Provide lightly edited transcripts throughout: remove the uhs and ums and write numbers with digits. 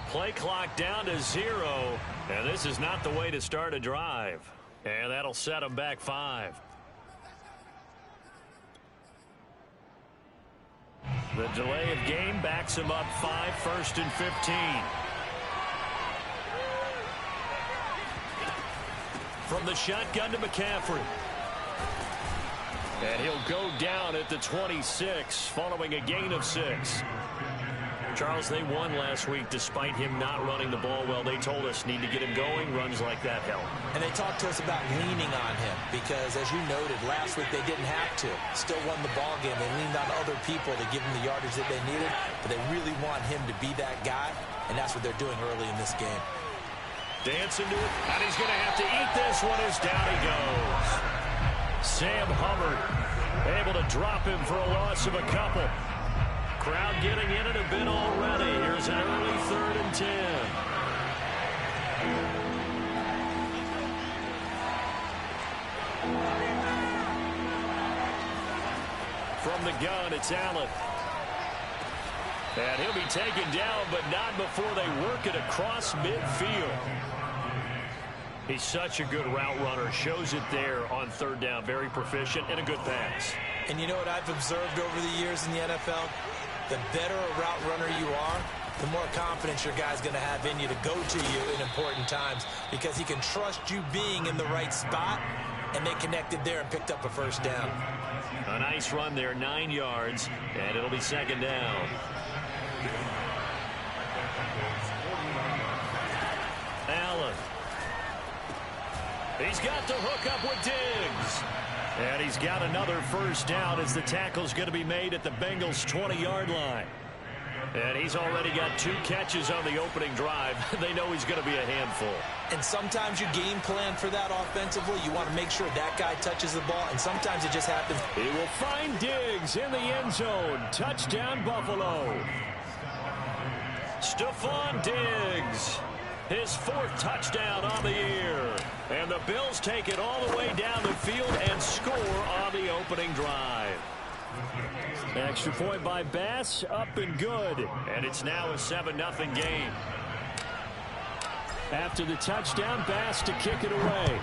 Play clock down to 0. And this is not the way to start a drive. And that'll set them back 5. The delay of game backs him up 5, 1st and 15. From the shotgun to McCaffrey. And he'll go down at the 26 following a gain of 6. Charles, they won last week despite him not running the ball well. They told us need to get him going. Runs like that help. And they talked to us about leaning on him because, as you noted, last week they didn't have to. Still won the ball game. They leaned on other people to give them the yardage that they needed, but they really want him to be that guy, and that's what they're doing early in this game. Dancing to it, and he's going to have to eat this one as down he goes. Sam Hubbard able to drop him for a loss of a couple. Crowd getting in it a bit already. Here's an early 3rd and 10. From the gun, it's Allen. And he'll be taken down, but not before they work it across midfield. He's such a good route runner. Shows it there on 3rd down. Very proficient and a good pass. And you know what I've observed over the years in the NFL? The better a route runner you are, the more confidence your guy's going to have in you to go to you in important times because he can trust you being in the right spot, and they connected there and picked up a 1st down. A nice run there, 9 yards, and it'll be 2nd down. Allen. He's got to hook up with Diggs. And he's got another 1st down as the tackle's going to be made at the Bengals' 20-yard line. And he's already got 2 catches on the opening drive. They know he's going to be a handful. And sometimes you game plan for that offensively. You want to make sure that guy touches the ball, and sometimes it just happens. He will find Diggs in the end zone. Touchdown, Buffalo. Stephon Diggs. His 4th touchdown on the year. And the Bills take it all the way down the field and score on the opening drive. Extra point by Bass, up and good. And it's now a 7-0 game. After the touchdown, Bass to kick it away.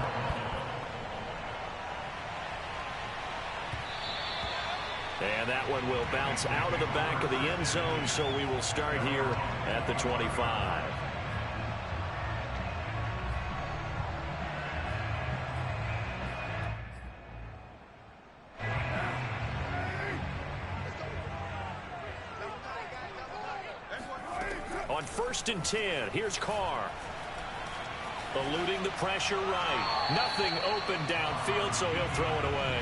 And that one will bounce out of the back of the end zone, so we will start here at the 25. On 1st and 10, here's Carr. Eluding the pressure right. Nothing open downfield, so he'll throw it away.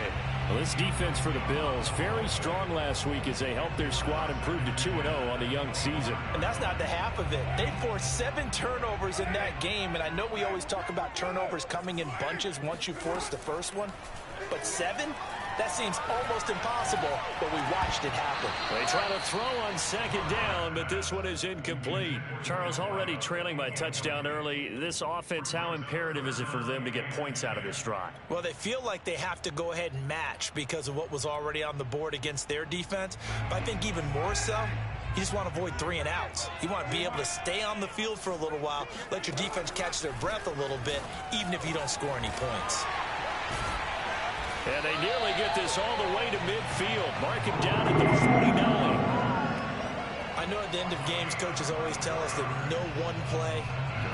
Well, this defense for the Bills, very strong last week as they helped their squad improve to 2-0 on the young season. And that's not the half of it. They forced 7 turnovers in that game, and I know we always talk about turnovers coming in bunches once you force the first one, but 7? That seems almost impossible, but we watched it happen. They try to throw on 2nd down, but this one is incomplete. Charles, already trailing by touchdown early. This offense, how imperative is it for them to get points out of this drive? Well, they feel like they have to go ahead and match because of what was already on the board against their defense. But I think even more so, you just want to avoid 3 and outs. You want to be able to stay on the field for a little while, let your defense catch their breath a little bit, even if you don't score any points. And they nearly get this all the way to midfield. Mark him down at the 49. I know at the end of games, coaches always tell us that no one play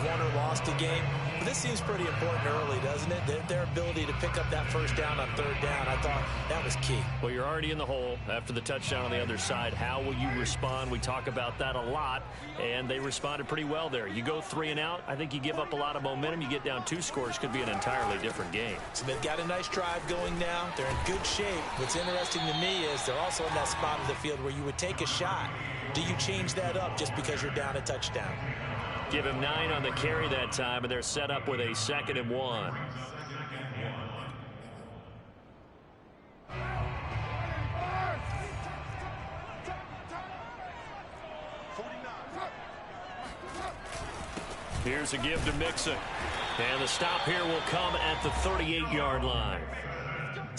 won or lost a game. But this seems pretty important early, doesn't it? Their ability to pick up that 1st down on 3rd down, I thought that was key. Well, you're already in the hole after the touchdown on the other side. How will you respond? We talk about that a lot, and they responded pretty well there. You go 3 and out, I think you give up a lot of momentum. You get down 2 scores, could be an entirely different game. So they've got a nice drive going now. They're in good shape. What's interesting to me is they're also in that spot of the field where you would take a shot. Do you change that up just because you're down a touchdown? Give him 9 on the carry that time, and they're set up with a 2nd and 1. Here's a give to Mixon. And the stop here will come at the 38-yard line.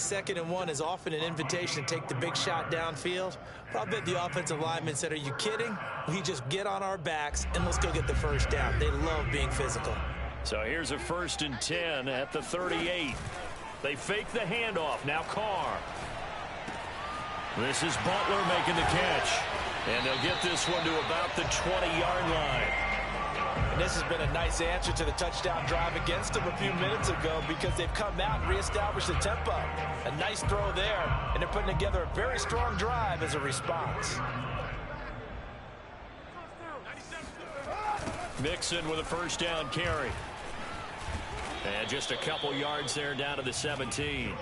2nd and 1 is often an invitation to take the big shot downfield. Probably the offensive lineman said, are you kidding? We just get on our backs and let's go get the first down. They love being physical. So here's a 1st and 10 at the 38. They fake the handoff. Now Carr. This is Butler making the catch. And they'll get this one to about the 20-yard line. And this has been a nice answer to the touchdown drive against them a few minutes ago because they've come out and reestablished the tempo. A nice throw there, and they're putting together a very strong drive as a response. Mixon with a 1st down carry. And just a couple yards there down to the 17.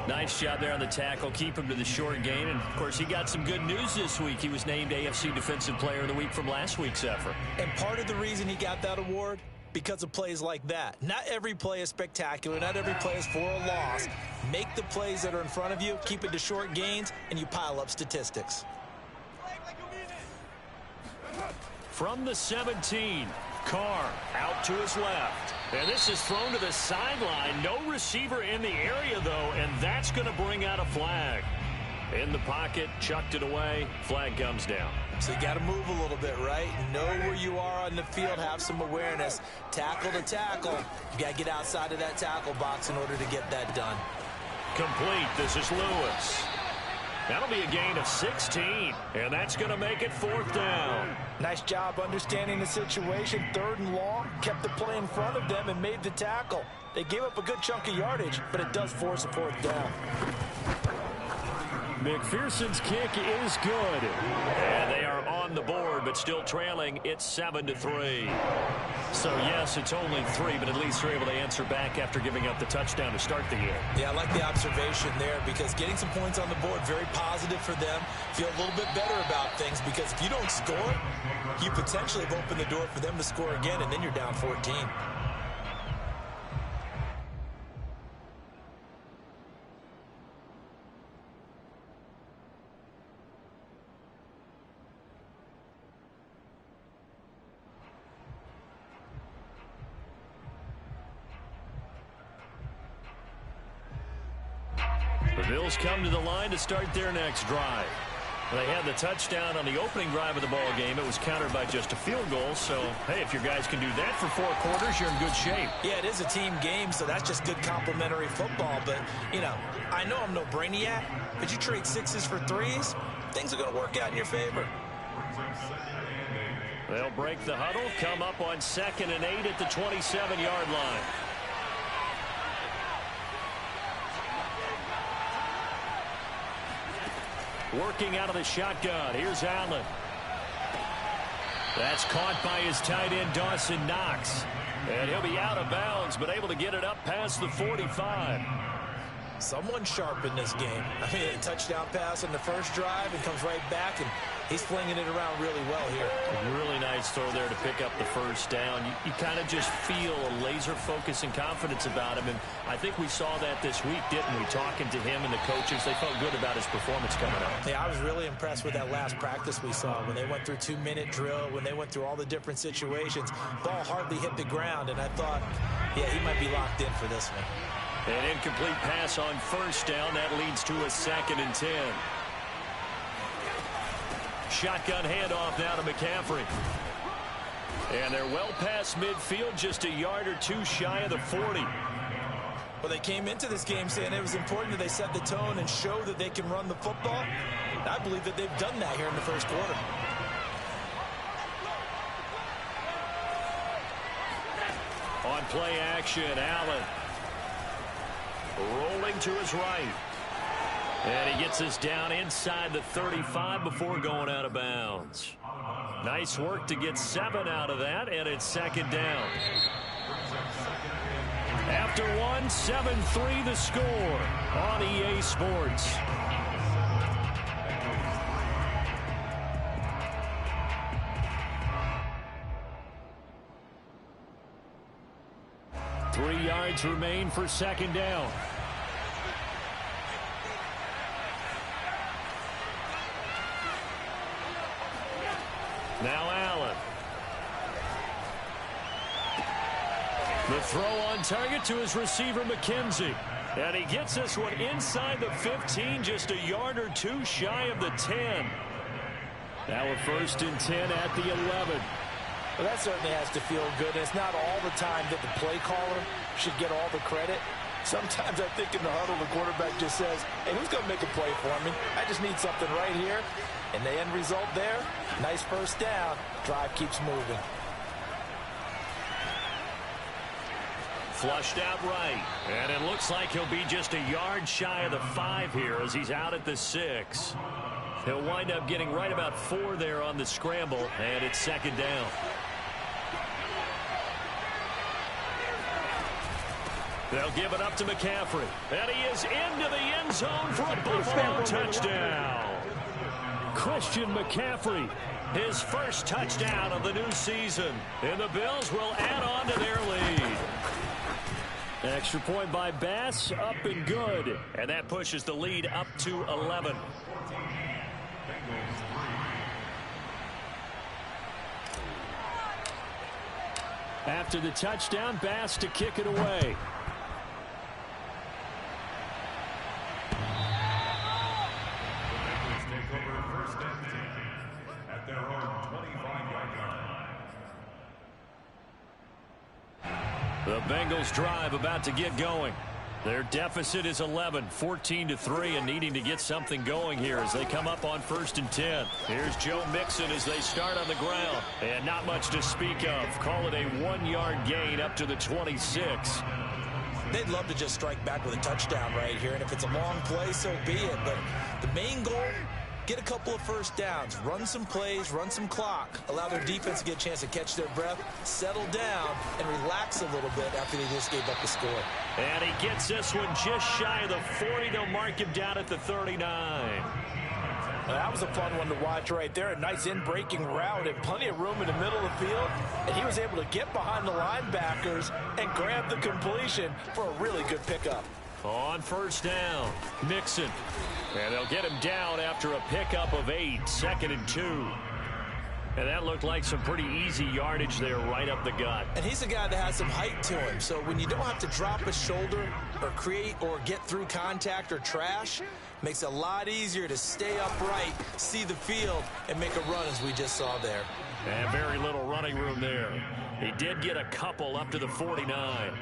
Nice job there on the tackle. Keep him to the short gain. And, of course, he got some good news this week. He was named AFC Defensive Player of the Week from last week's effort. And part of the reason he got that award, because of plays like that. Not every play is spectacular. Not every play is for a loss. Make the plays that are in front of you, keep it to short gains, and you pile up statistics. From the 17, Carr out to his left. And this is thrown to the sideline. No receiver in the area, though, and that's going to bring out a flag. In the pocket, chucked it away. Flag comes down. So you got to move a little bit, right? Know where you are on the field. Have some awareness. Tackle to tackle. You got to get outside of that tackle box in order to get that done. Complete. This is Lewis. That'll be a gain of 16, and that's going to make it 4th down. Nice job understanding the situation. 3rd and long, kept the play in front of them and made the tackle. They gave up a good chunk of yardage, but it does force a 4th down. McPherson's kick is good. And they are on the board, but still trailing. It's 7-3. So, yes, it's only 3, but at least they're able to answer back after giving up the touchdown to start the game. Yeah, I like the observation there because getting some points on the board, very positive for them. Feel a little bit better about things because if you don't score, you potentially have opened the door for them to score again, and then you're down 14. The Bills come to the line to start their next drive. They had the touchdown on the opening drive of the ball game. It was countered by just a field goal. So, hey, if your guys can do that for 4 quarters, you're in good shape. Yeah, it is a team game, so that's just good complimentary football. But, you know, I know I'm no brainiac, but you trade 6s for 3s, things are going to work out in your favor. They'll break the huddle, come up on 2nd and 8 at the 27-yard line. Working out of the shotgun. Here's Allen. That's caught by his tight end, Dawson Knox. And he'll be out of bounds, but able to get it up past the 45. Someone sharp in this game. I mean, a touchdown pass on the first drive and comes right back, and he's flinging it around really well here. A really nice throw there to pick up the first down. You kind of just feel a laser focus and confidence about him, and I think we saw that this week, didn't we? Talking to him and the coaches, they felt good about his performance coming up. Yeah, I was really impressed with that last practice we saw when they went through 2-minute drill, when they went through all the different situations. Ball hardly hit the ground, and I thought, yeah, he might be locked in for this one. An incomplete pass on first down. That leads to a 2nd and 10. Shotgun handoff now to McCaffrey. And they're well past midfield, just a yard or 2 shy of the 40. Well, they came into this game saying it was important that they set the tone and show that they can run the football. I believe that they've done that here in the first quarter. On play action, Allen. Rolling to his right. And he gets us down inside the 35 before going out of bounds. Nice work to get 7 out of that, and it's 2nd down. After 1, 7-3 the score on EA Sports. Three yards remain for 2nd down. Now Allen. The throw on target to his receiver, McKenzie. And he gets this one inside the 15, just a yard or two shy of the 10. Now a 1st and 10 at the 11. Well, that certainly has to feel good. It's not all the time that the play caller should get all the credit. Sometimes I think in the huddle, the quarterback just says, hey, who's going to make a play for me? I just need something right here. And the end result there, nice 1st down. Drive keeps moving. Flushed out right. And it looks like he'll be just a yard shy of the 5 here as he's out at the 6. He'll wind up getting right about 4 there on the scramble, and it's 2nd down. They'll give it up to McCaffrey. And he is into the end zone for a Buffalo touchdown. Christian McCaffrey, his 1st touchdown of the new season. And the Bills will add on to their lead. Extra point by Bass, up and good. And that pushes the lead up to 11. After the touchdown, Bass to kick it away. The Bengals drive about to get going. Their deficit is 11, 14-3, and needing to get something going here as they come up on 1st and 10. Here's Joe Mixon as they start on the ground. And not much to speak of. Call it a 1-yard gain up to the 26. They'd love to just strike back with a touchdown right here, and if it's a long play, so be it. But the main goal, get a couple of 1st downs, run some plays, run some clock, allow their defense to get a chance to catch their breath, settle down, and relax a little bit after they just gave up the score. And he gets this one just shy of the 40. They'll mark him down at the 39. Well, that was a fun one to watch right there. A nice in-breaking route and plenty of room in the middle of the field. And he was able to get behind the linebackers and grab the completion for a really good pickup. On 1st down, Mixon. And they'll get him down after a pickup of 8, 2nd and 2. And that looked like some pretty easy yardage there right up the gut. And he's a guy that has some height to him. So when you don't have to drop a shoulder or create or get through contact or trash, makes it a lot easier to stay upright, see the field, and make a run as we just saw there. And very little running room there. He did get a couple up to the 49.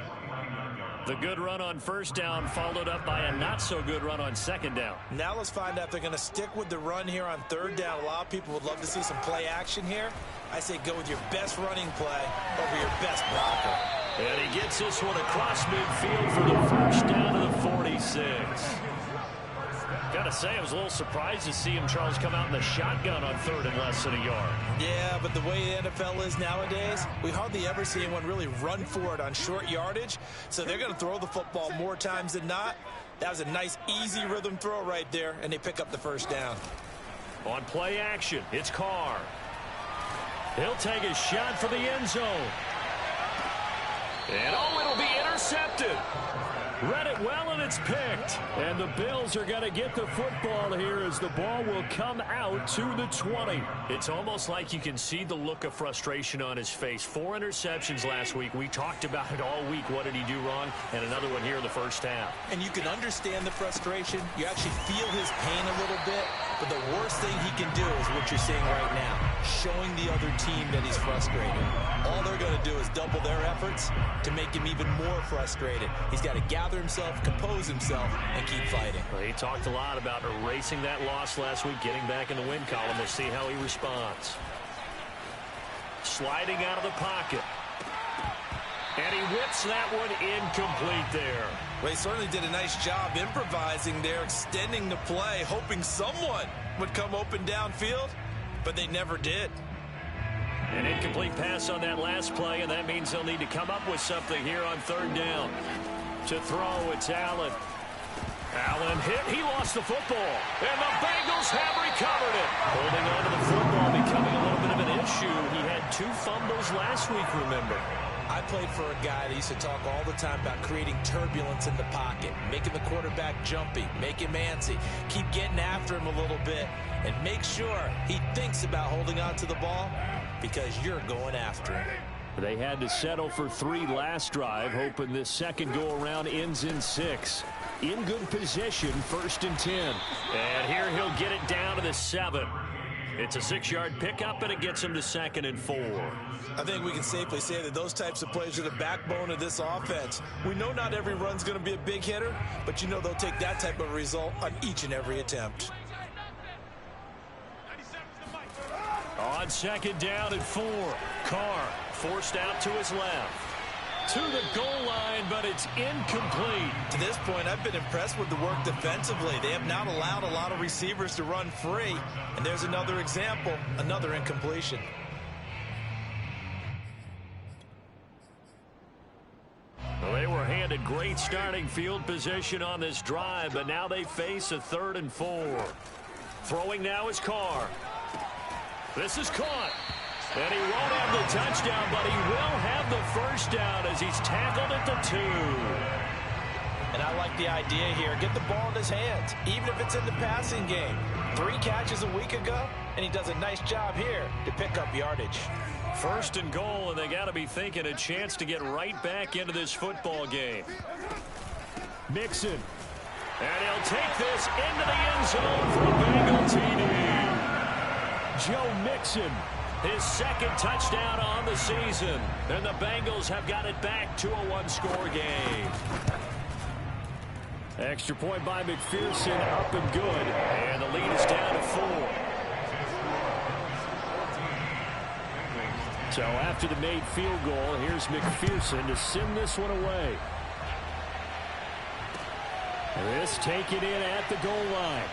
The good run on 1st down followed up by a not-so-good run on 2nd down. Now let's find out if they're going to stick with the run here on 3rd down. A lot of people would love to see some play action here. I say go with your best running play over your best blocker. And he gets this one across midfield for the 1st down to the 46. Gotta say, I was a little surprised to see him, Charles, come out in the shotgun on 3rd and less than a yard. Yeah, but the way the NFL is nowadays, we hardly ever see anyone really run for it on short yardage. So they're going to throw the football more times than not. That was a nice, easy rhythm throw right there, and they pick up the 1st down. On play action, it's Carr. He'll take a shot for the end zone. And, oh, it'll be intercepted. Read it well, and it's picked. And the Bills are going to get the football here as the ball will come out to the 20. It's almost like you can see the look of frustration on his face. 4 interceptions last week. We talked about it all week. What did he do wrong? And another one here in the 1st half. And you can understand the frustration. You actually feel his pain a little bit. But the worst thing he can do is what you're seeing right now, showing the other team that he's frustrated. All they're going to do is double their efforts to make him even more frustrated. He's got to gather himself, compose himself, and keep fighting. Well, he talked a lot about erasing that loss last week, getting back in the win column. We'll see how he responds. Sliding out of the pocket. And he whips that one incomplete there. Well, he certainly did a nice job improvising there, extending the play, hoping someone would come open downfield, but they never did. An incomplete pass on that last play, and that means they'll need to come up with something here on 3rd down. To throw, it's Allen. Allen hit. He lost the football. And the Bengals have recovered it. Holding on to the football becoming a little bit of an issue. He had 2 fumbles last week, remember. I played for a guy that used to talk all the time about creating turbulence in the pocket, making the quarterback jumpy, make him antsy, keep getting after him a little bit, and make sure he thinks about holding on to the ball because you're going after him. They had to settle for 3 last drive, hoping this second go-around ends in 6. in good position, 1st and 10. And here he'll get it down to the 7. It's a 6-yard pickup, and it gets him to 2nd and 4. I think we can safely say that those types of plays are the backbone of this offense. We know not every run's going to be a big hitter, but you know they'll take that type of result on each and every attempt. On 2nd down and 4, Carr forced out to his left. To the goal line, but it's incomplete. To this point, I've been impressed with the work defensively. They have not allowed a lot of receivers to run free. And there's another example, another incompletion. Well, they were handed great starting field position on this drive, but now they face a 3rd and 4. Throwing now is Carr. This is caught. And he won't have the touchdown, but he will have the 1st down as he's tackled at the 2. And I like the idea here. Get the ball in his hands, even if it's in the passing game. 3 catches a week ago, and he does a nice job here to pick up yardage. 1st and goal, and they got to be thinking a chance to get right back into this football game. Mixon. And he'll take this into the end zone for a Bengal TD. Joe Mixon, his 2nd touchdown on the season. And the Bengals have got it back to a 1-score game. Extra point by McPherson, up and good. And the lead is down to 4. So after the made field goal, here's McPherson to send this one away. This taken in at the goal line.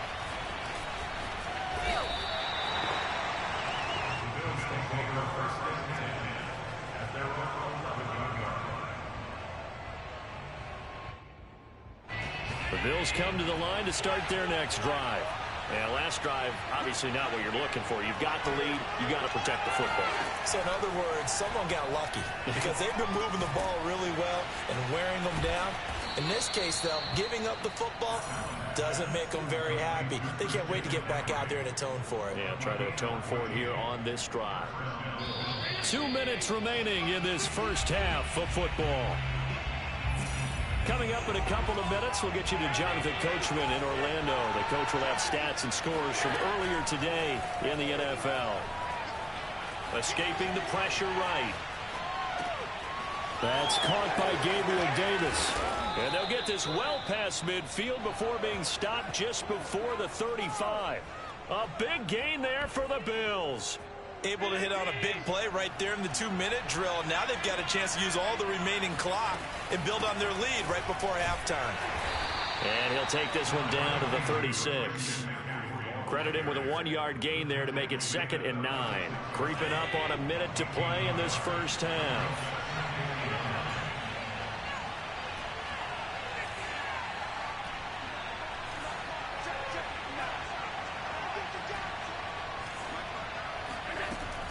The Bills come to the line to start their next drive. And last drive, obviously not what you're looking for. You've got the lead. You got to protect the football. So in other words, someone got lucky because they've been moving the ball really well and wearing them down. In this case, though, giving up the football doesn't make them very happy. They can't wait to get back out there and atone for it. Yeah, try to atone for it here on this drive. 2 minutes remaining in this first half of football. Coming up in a couple of minutes, we'll get you to Jonathan Coachman in Orlando. The coach will have stats and scores from earlier today in the NFL. Escaping the pressure right. That's caught by Gabriel Davis. And they'll get this well past midfield before being stopped just before the 35. A big gain there for the Bills. Able to hit on a big play right there in the 2-minute drill. Now they've got a chance to use all the remaining clock and build on their lead right before halftime. And he'll take this one down to the 36. Credit him with a 1-yard gain there to make it 2nd and 9. Creeping up on a minute to play in this first half.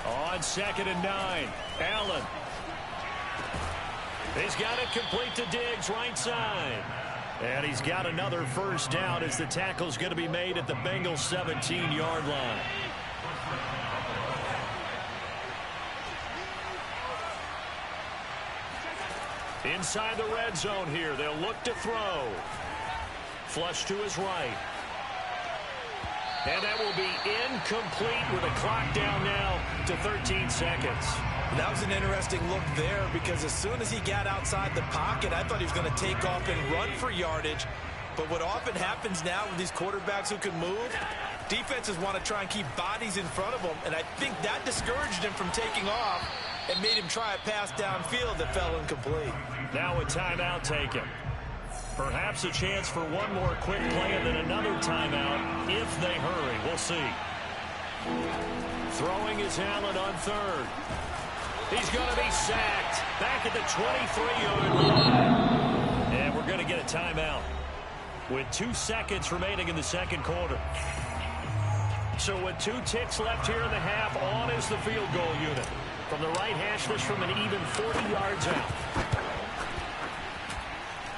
On 2nd and 9, Allen. He's got it complete to Diggs, right side. And he's got another 1st down as the tackle's going to be made at the Bengals 17-yard line. Inside the red zone here, they'll look to throw. Flush to his right. And that will be incomplete with a clock down now to 13 seconds. That was an interesting look there because as soon as he got outside the pocket, I thought he was going to take off and run for yardage. But what often happens now with these quarterbacks who can move, defenses want to try and keep bodies in front of them. And I think that discouraged him from taking off and made him try a pass downfield that fell incomplete. Now a timeout taken. Perhaps a chance for one more quick play and then another timeout if they hurry. We'll see. Throwing is Allen on 3rd. He's going to be sacked back at the 23-yard line. And we're going to get a timeout with 2 seconds remaining in the second quarter. So with 2 ticks left here in the half, on is the field goal unit. From the right hash, this from an even 40 yards out.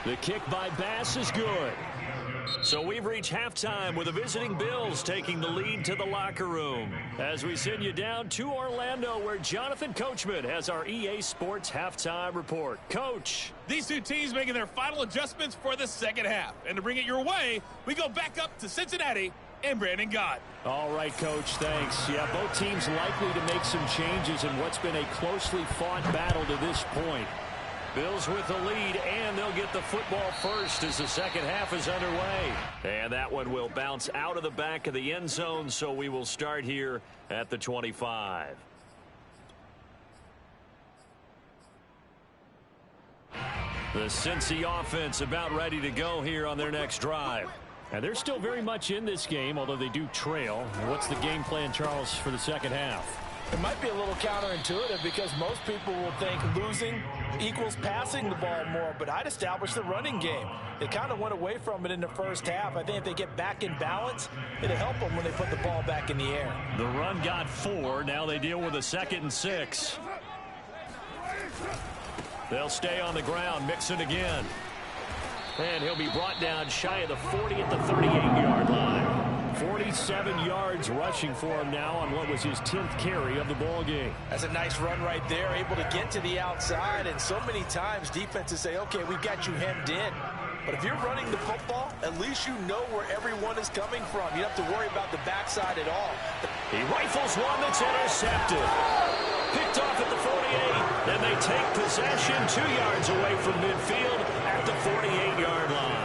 The kick by Bass is good. So we've reached halftime with the visiting Bills taking the lead to the locker room. As we send you down to Orlando, where Jonathan Coachman has our EA Sports halftime report. Coach. These two teams making their final adjustments for the second half. And to bring it your way, we go back up to Cincinnati and Brandon Gott. All right, Coach, thanks. Yeah, both teams likely to make some changes in what's been a closely fought battle to this point. Bills with the lead, and they'll get the football first as the second half is underway. And that one will bounce out of the back of the end zone, so we will start here at the 25. The Cincy offense about ready to go here on their next drive. And they're still very much in this game, although they do trail. What's the game plan, Charles, for the second half? It might be a little counterintuitive because most people will think losing equals passing the ball more, but I'd establish the running game. They kind of went away from it in the first half. I think if they get back in balance, it'll help them when they put the ball back in the air. The run got 4. Now they deal with a 2nd and 6. They'll stay on the ground, Mixon again. And he'll be brought down shy of the 40 at the 38-yard line. 47 yards rushing for him now on what was his 10th carry of the ball game. That's a nice run right there, able to get to the outside. And so many times defenses say, okay, we've got you hemmed in. But if you're running the football, at least you know where everyone is coming from. You don't have to worry about the backside at all. He rifles one that's intercepted. Picked off at the 48. Then they take possession 2 yards away from midfield at the 48-yard line.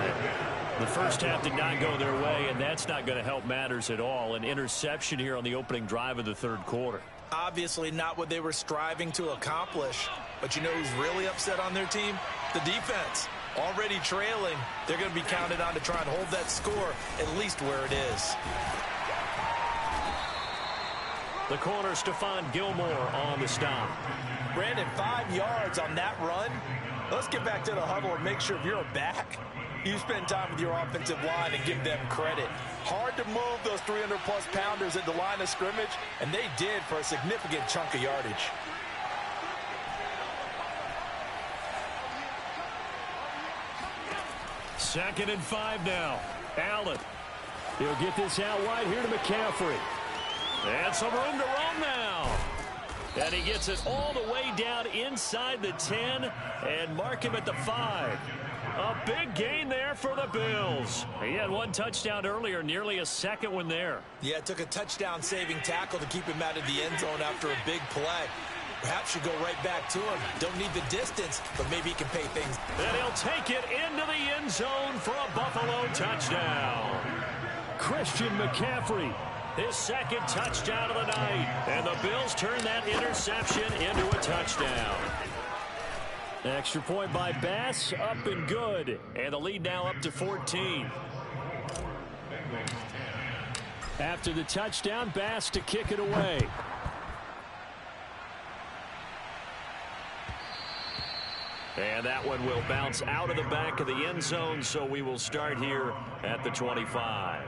The first half did not go their way, and that's not going to help matters at all. An interception here on the opening drive of the third quarter. Obviously not what they were striving to accomplish. But you know who's really upset on their team? The defense. Already trailing, they're going to be counted on to try and hold that score at least where it is. The corner, Stephon Gilmore on the stop. Brandon, 5 yards on that run. Let's get back to the huddle and make sure if you're a back, you spend time with your offensive line and give them credit. Hard to move those 300-plus pounders at the line of scrimmage, and they did for a significant chunk of yardage. Second and 5 now. Allen. He'll get this out wide here to McCaffrey. And some room to run now. And he gets it all the way down inside the 10 and mark him at the 5. A big gain there for the Bills. He had one touchdown earlier, nearly a second one there. Yeah, it took a touchdown-saving tackle to keep him out of the end zone after a big play. Perhaps you go right back to him. Don't need the distance, but maybe he can pay things. And he'll take it into the end zone for a Buffalo touchdown. Christian McCaffrey, his second touchdown of the night. And the Bills turn that interception into a touchdown. Extra point by Bass, up and good. And the lead now up to 14. After the touchdown, Bass to kick it away. And that one will bounce out of the back of the end zone, so we will start here at the 25.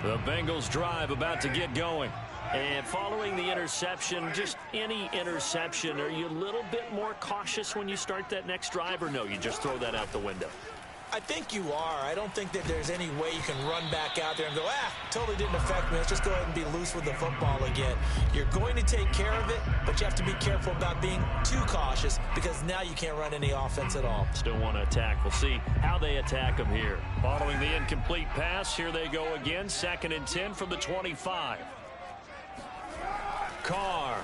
The Bengals drive about to get going. And following the interception, just any interception, are you a little bit more cautious when you start that next drive, or no, you just throw that out the window? I think you are. I don't think that there's any way you can run back out there and go, totally didn't affect me. Let's just go ahead and be loose with the football again. You're going to take care of it, but you have to be careful about being too cautious because now you can't run any offense at all. Still want to attack. We'll see how they attack them here. Following the incomplete pass, here they go again. 2nd and 10 from the 25. Carr.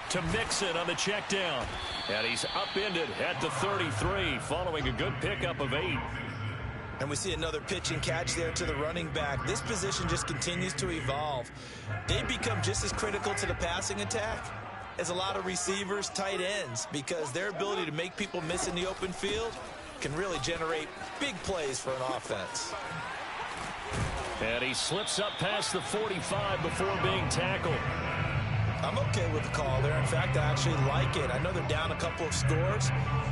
To Mixon on the check down. And he's upended at the 33 following a good pickup of 8. And we see another pitch and catch there to the running back. This position just continues to evolve. They become just as critical to the passing attack as a lot of receivers, tight ends, because their ability to make people miss in the open field can really generate big plays for an offense. And he slips up past the 45 before being tackled. I'm okay with the call there. In fact, I actually like it. I know they're down a couple of scores,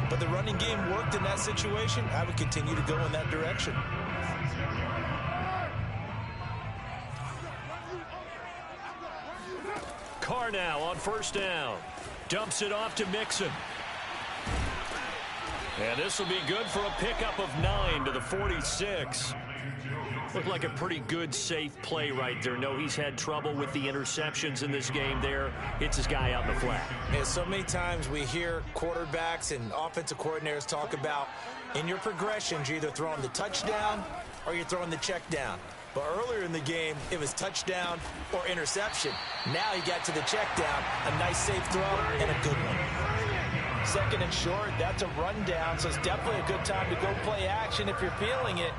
but the running game worked in that situation. I would continue to go in that direction. Carr now on first down. Dumps it off to Mixon. And this will be good for a pickup of 9 to the 46. Looked like a pretty good, safe play right there. No, he's had trouble with the interceptions in this game there. Hits his guy out in the flat. Yeah, so many times we hear quarterbacks and offensive coordinators talk about in your progressions, you're either throwing the touchdown or you're throwing the check down. But earlier in the game, it was touchdown or interception. Now he got to the check down, a nice safe throw, and a good one. Second and short, that's a rundown, so it's definitely a good time to go play action if you're feeling it.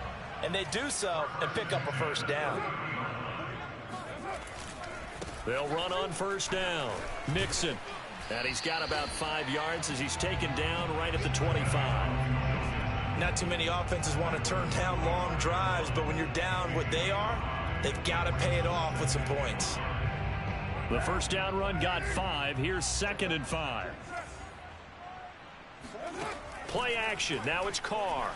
And they do so and pick up a first down. They'll run on first down. Mixon. And he's got about 5 yards as he's taken down right at the 25. Not too many offenses want to turn down long drives, but when you're down what they are, they've got to pay it off with some points. The first down run got 5. Here's 2nd and 5. Play action. Now it's Carr.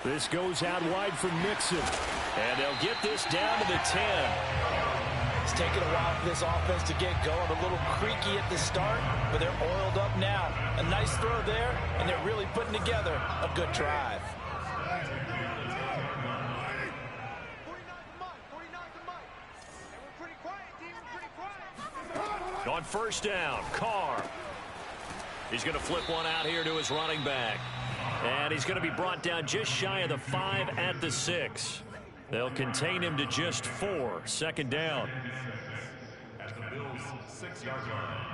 This goes out wide for Mixon. And they'll get this down to the 10. It's taken a while for this offense to get going. A little creaky at the start, but they're oiled up now. A nice throw there, and they're really putting together a good drive. On first down, Carr. He's going to flip one out here to his running back. And he's going to be brought down just shy of the 5 at the 6. They'll contain him to just 4. Second down. At the Bills' 6-yard line.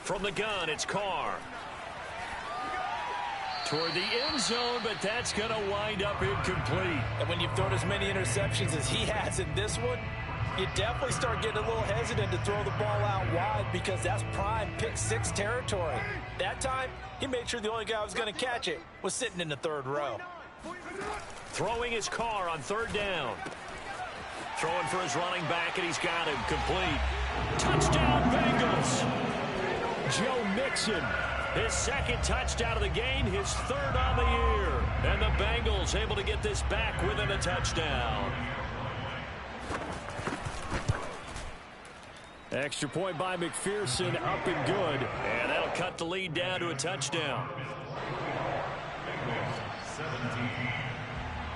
From the gun, it's Carr. Toward the end zone, but that's going to wind up incomplete. And when you've thrown as many interceptions as he has in this one, you definitely start getting a little hesitant to throw the ball out wide because that's prime pick 6 territory. That time, he made sure the only guy who was going to catch it was sitting in the 3rd row. Throwing his Carr on 3rd down. Throwing for his running back, and he's got him complete. Touchdown, Bengals! Joe Mixon, his 2nd touchdown of the game, his 3rd on the year. And the Bengals able to get this back within a touchdown. Extra point by McPherson, up and good. And that'll cut the lead down to a touchdown.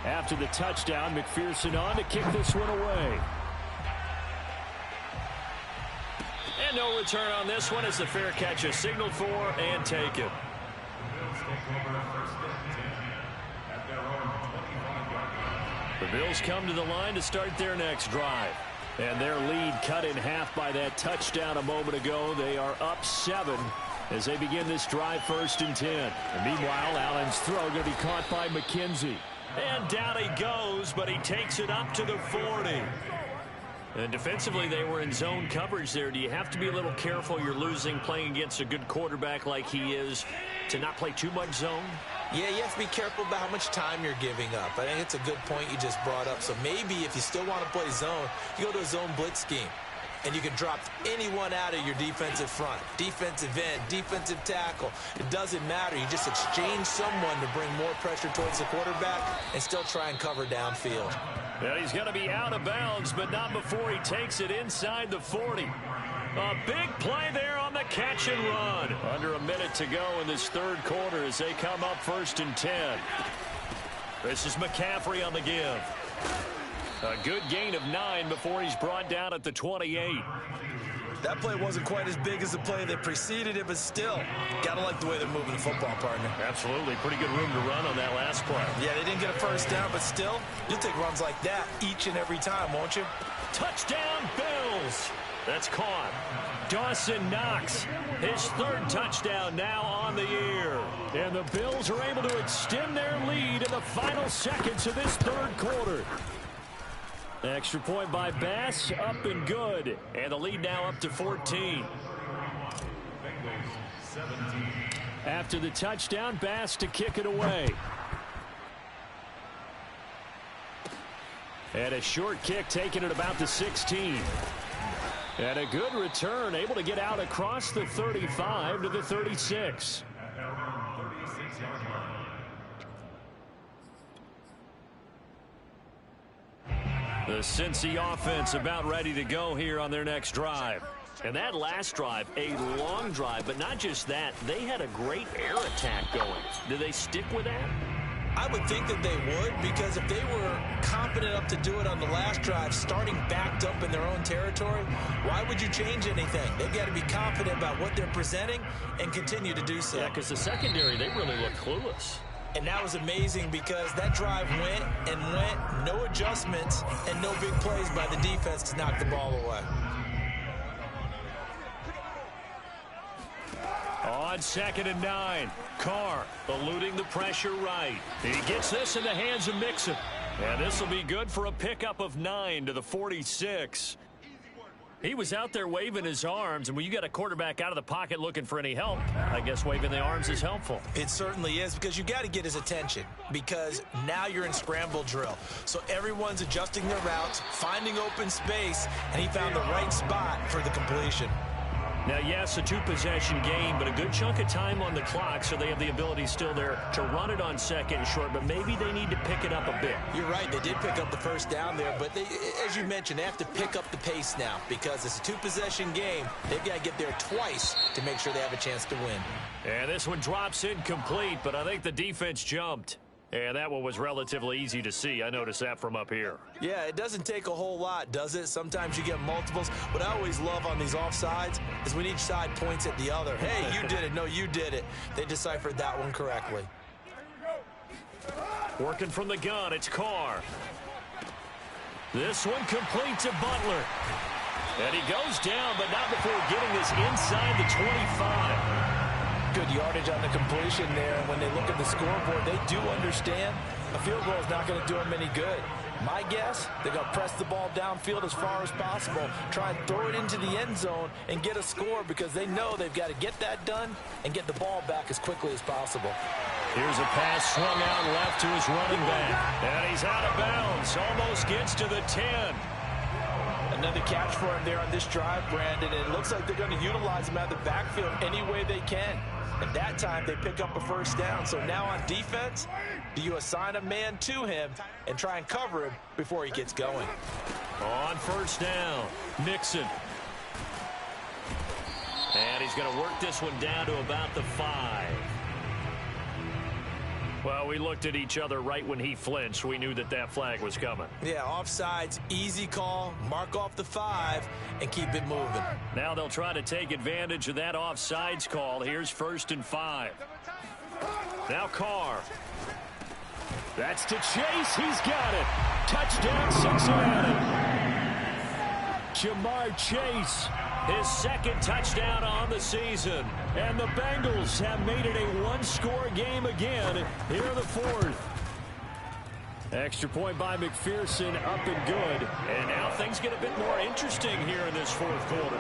After the touchdown, McPherson on to kick this one away. And no return on this one as the fair catch is signaled for and taken. The Bills come to the line to start their next drive. And their lead cut in half by that touchdown a moment ago. They are up 7 as they begin this drive 1st and 10. And meanwhile, Allen's throw going to be caught by McKenzie. And down he goes, but he takes it up to the 40. And defensively, they were in zone coverage there. Do you have to be a little careful? You're losing playing against a good quarterback like he is to not play too much zone? Yeah, you have to be careful about how much time you're giving up. I think it's a good point you just brought up. So maybe if you still want to play zone, you go to a zone blitz scheme. And you can drop anyone out of your defensive front. Defensive end, defensive tackle. It doesn't matter. You just exchange someone to bring more pressure towards the quarterback and still try and cover downfield. Well, he's going to be out of bounds, but not before he takes it inside the 40. A big play there on the catch and run. Under a minute to go in this 3rd quarter as they come up 1st and 10. This is McCaffrey on the give. A good gain of 9 before he's brought down at the 28. That play wasn't quite as big as the play that preceded it, but still, gotta like the way they're moving the football, partner. Absolutely. Pretty good room to run on that last play. Yeah, they didn't get a first down, but still, you'll take runs like that each and every time, won't you? Touchdown, Bills! That's caught. Dawson Knox, his 3rd touchdown now on the year. And the Bills are able to extend their lead in the final seconds of this 3rd quarter. Extra point by Bass, up and good. And the lead now up to 14. After the touchdown, Bass to kick it away. And a short kick taken at about the 16. And a good return, able to get out across the 35 to the 36. The Cincy offense about ready to go here on their next drive. And that last drive, a long drive, but not just that. They had a great air attack going. Do they stick with that? I would think that they would, because if they were confident enough to do it on the last drive, starting backed up in their own territory, why would you change anything? They've got to be confident about what they're presenting and continue to do so. Yeah, because the secondary, they really look clueless. And that was amazing because that drive went and went, no adjustments, and no big plays by the defense to knock the ball away. On 2nd and 9, Carr eluding the pressure right. He gets this in the hands of Mixon. And this will be good for a pickup of 9 to the 46. He was out there waving his arms, and when you got a quarterback out of the pocket looking for any help, I guess waving the arms is helpful. It certainly is, because you got to get his attention, because now you're in scramble drill. So everyone's adjusting their routes, finding open space, and he found the right spot for the completion. Now, yes, a two-possession game, but a good chunk of time on the clock, so they have the ability still there to run it on 2nd and short, but maybe they need to pick it up a bit. You're right. They did pick up the first down there, but they, as you mentioned, they have to pick up the pace now because it's a two-possession game. They've got to get there twice to make sure they have a chance to win. And this one drops incomplete, but I think the defense jumped. And that one was relatively easy to see. I noticed that from up here. Yeah, it doesn't take a whole lot, does it? Sometimes you get multiples. What I always love on these offsides is when each side points at the other. Hey, you did it. No, you did it. They deciphered that one correctly. Working from the gun, it's Carr. This one complete to Butler. And he goes down, but not before getting this inside the 25. Good yardage on the completion there. And when they look at the scoreboard, they do understand a field goal is not going to do them any good. My guess, they're going to press the ball downfield as far as possible, try and throw it into the end zone and get a score, because they know they've got to get that done and get the ball back as quickly as possible. Here's a pass swung out left to his running back. And he's out of bounds. Almost gets to the 10. Another catch for him there on this drive, Brandon. And it looks like they're going to utilize him out of the backfield any way they can. And that time they pick up a first down. So now on defense, do you assign a man to him and try and cover him before he gets going? On first down, Mixon. And he's going to work this one down to about the 5. Well, we looked at each other right when he flinched. We knew that that flag was coming. Yeah, offsides, easy call, mark off the 5, and keep it moving. Now they'll try to take advantage of that offsides call. Here's 1st and 5. Now Carr. That's to Chase. He's got it. Touchdown, Cincinnati. Ja'Marr Chase, his 2nd touchdown on the season. And the Bengals have made it a one-score game again here in the 4th. Extra point by McPherson, up and good. And now things get a bit more interesting here in this 4th quarter.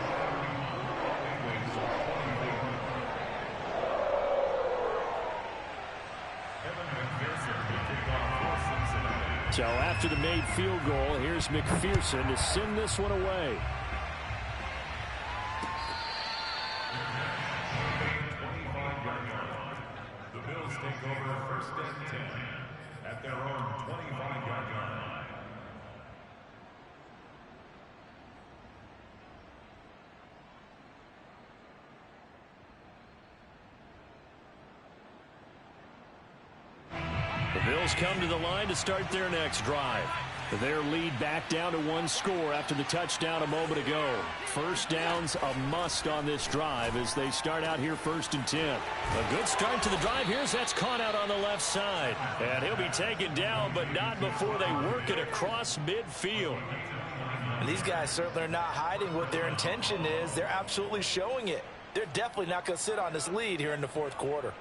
So after the made field goal, here's McPherson to send this one away. The Bills take over 1st and 10 at their own 25-yard line. The Bills come to the line to start their next drive. Their lead back down to 1 score after the touchdown a moment ago. First down's a must on this drive as they start out here 1st and 10. A good start to the drive here as that's caught out on the left side. And he'll be taken down, but not before they work it across midfield. And these guys certainly are not hiding what their intention is. They're absolutely showing it. They're definitely not going to sit on this lead here in the 4th quarter.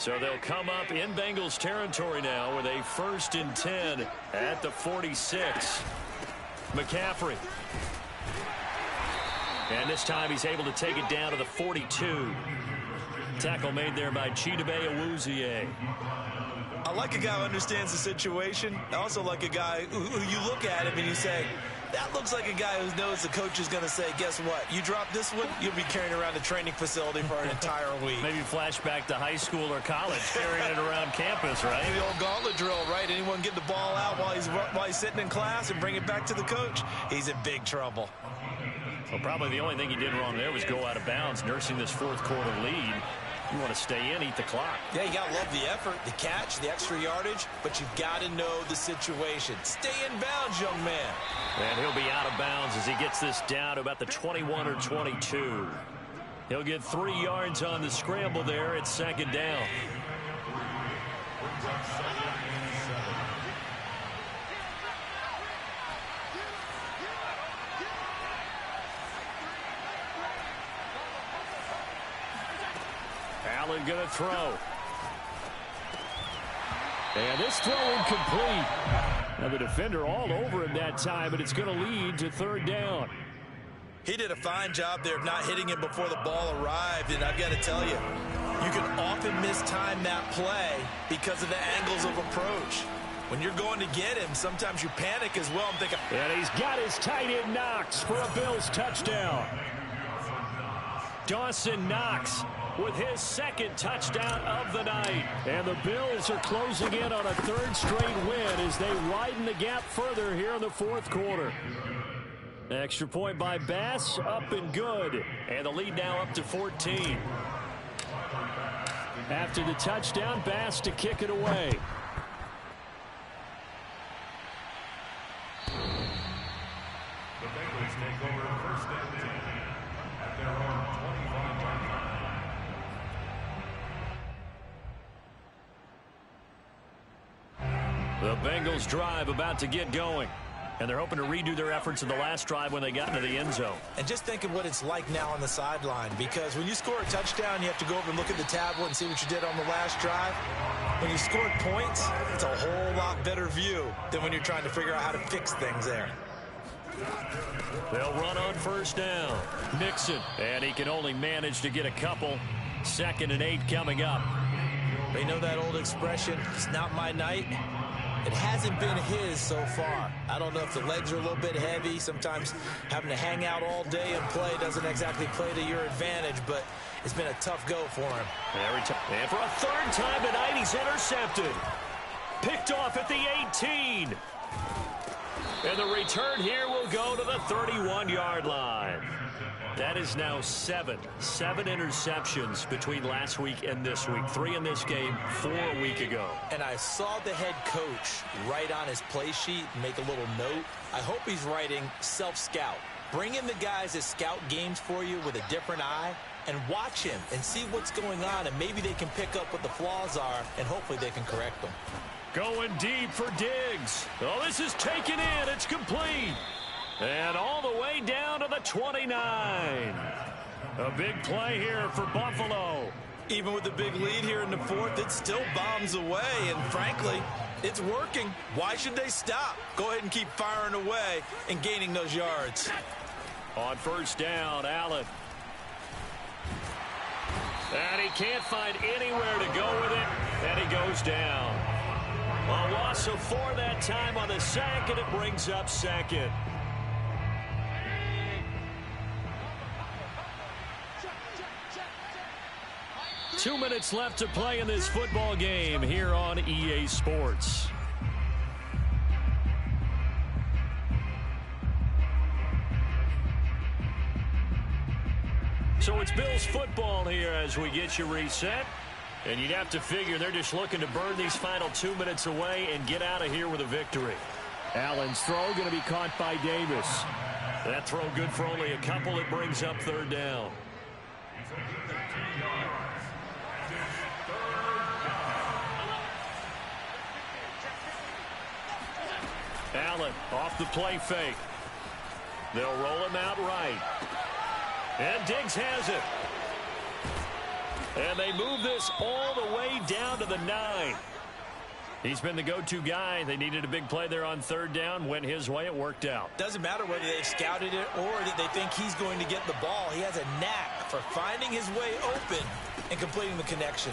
So they'll come up in Bengals territory now with a 1st and 10 at the 46. McCaffrey. And this time he's able to take it down to the 42. Tackle made there by Chidobe Awuzie. I like a guy who understands the situation. I also like a guy who you look at him and you say, That looks like a guy who knows the coach is going to say, guess what? You drop this one, you'll be carrying around the training facility for an entire week. Maybe flashback to high school or college, carrying it around campus, right? The old gauntlet drill, right? Anyone get the ball out while he's sitting in class and bring it back to the coach? He's in big trouble. Well, probably the only thing he did wrong there was go out of bounds, nursing this fourth quarter lead. You want to stay in, eat the clock. Yeah, you got to love the effort, the catch, the extra yardage, but you've got to know the situation. Stay in bounds, young man. And he'll be out of bounds as he gets this down to about the 21 or 22. He'll get 3 yards on the scramble there at second down. Allen going to throw. And this throw incomplete. Now the defender all over him that time, but it's going to lead to third down. He did a fine job there of not hitting him before the ball arrived, and I've got to tell you, you can often mistime that play because of the angles of approach. When you're going to get him, sometimes you panic as well. I'm thinking, and he's got his tight end Knox for a Bills touchdown. Dawson Knox with his second touchdown of the night. And the Bills are closing in on a third straight win as they widen the gap further here in the fourth quarter. Extra point by Bass, up and good. And the lead now up to 14. After the touchdown, Bass to kick it away. The Bengals take over first and 10 at their own 25-yard line. The Bengals drive about to get going. And they're hoping to redo their efforts in the last drive when they got into the end zone. and just think of what it's like now on the sideline, because when you score a touchdown, you have to go over and look at the tablet and see what you did on the last drive. When you scored points, it's a whole lot better view than when you're trying to figure out how to fix things there. They'll run on first down. Nixon, and he can only manage to get a couple. 2nd and 8 coming up. You know that old expression, it's not my night? It hasn't been his so far. I don't know if the legs are a little bit heavy. Sometimes having to hang out all day and play doesn't exactly play to your advantage, but it's been a tough go for him. And for a third time tonight, he's intercepted. Picked off at the 18. And the return here will go to the 31-yard line. That is now 7 interceptions between last week and this week. 3 in this game, 4 a week ago. And I saw the head coach write on his play sheet, make a little note. I hope he's writing self-scout. Bring in the guys that scout games for you with a different eye and watch him and see what's going on, and maybe they can pick up what the flaws are, and hopefully they can correct them. Going deep for Diggs. Oh, this is taken in. It's complete. And all the way down to the 29. A big play here for Buffalo. Even with the big lead here in the fourth, it still bombs away, and frankly, it's working. Why should they stop? Go ahead and keep firing away and gaining those yards. On first down, Allen. And he can't find anywhere to go with it, and he goes down. A loss of 4 that time on the sack, and it brings up 2nd. Two minutes left to play in this football game here on EA Sports. So it's Bills football here as we get you reset. And you'd have to figure they're just looking to burn these final 2 minutes away and get out of here with a victory. Allen's throw going to be caught by Davis. That throw good for only a couple. It brings up third down. Allen off the play fake. They'll roll him out right. And Diggs has it. And they move this all the way down to the 9. He's been the go-to guy. They needed a big play there on third down. Went his way. It worked out. Doesn't matter whether they've scouted it or that they think he's going to get the ball. He has a knack for finding his way open and completing the connection.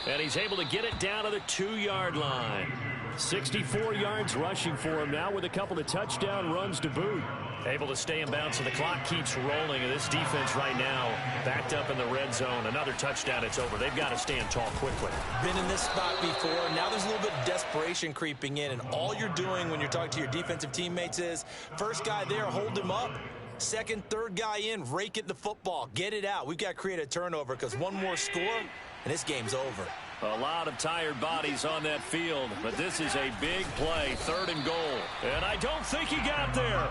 And he's able to get it down to the 2-yard line. 64 yards rushing for him now with a couple of touchdown runs to boot. Able to stay in bounds, and the clock keeps rolling. And this defense right now backed up in the red zone. Another touchdown, it's over. They've got to stand tall quickly. Been in this spot before. Now there's a little bit of desperation creeping in, and all you're doing when you're talking to your defensive teammates is first guy there, hold him up. Second, third guy in, rake it the football. Get it out. We've got to create a turnover because one more score, and this game's over. A lot of tired bodies on that field, but this is a big play, 3rd and goal. And I don't think he got there.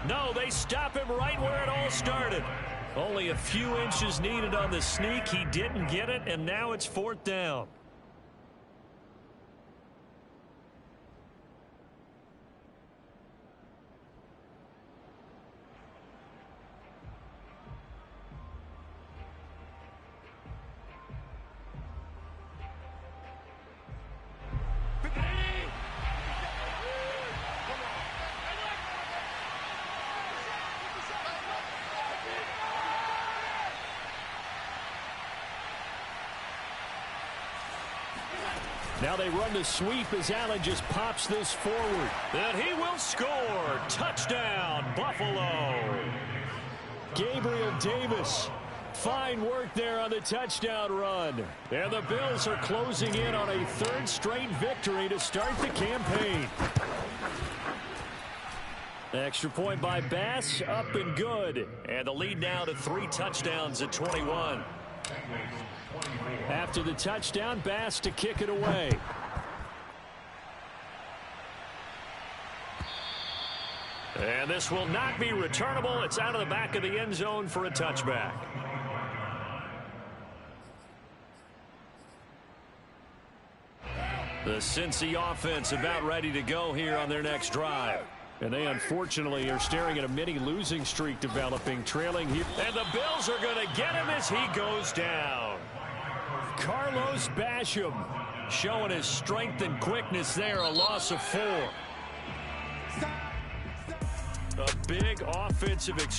No, they stop him right where it all started. Only a few inches needed on the sneak. He didn't get it, and now it's 4th down. Now they run the sweep as Allen just pops this forward. And he will score. Touchdown, Buffalo. Gabriel Davis. Fine work there on the touchdown run. And the Bills are closing in on a 3rd straight victory to start the campaign. Extra point by Bass, up and good. And the lead now to 3 touchdowns at 21. After the touchdown, Bass to kick it away. And this will not be returnable. It's out of the back of the end zone for a touchback. The Cincy offense about ready to go here on their next drive. And they unfortunately are staring at a mini losing streak developing, trailing here. And the Bills are going to get him as he goes down. Carlos Basham showing his strength and quickness there, a loss of 4. A big offensive experience.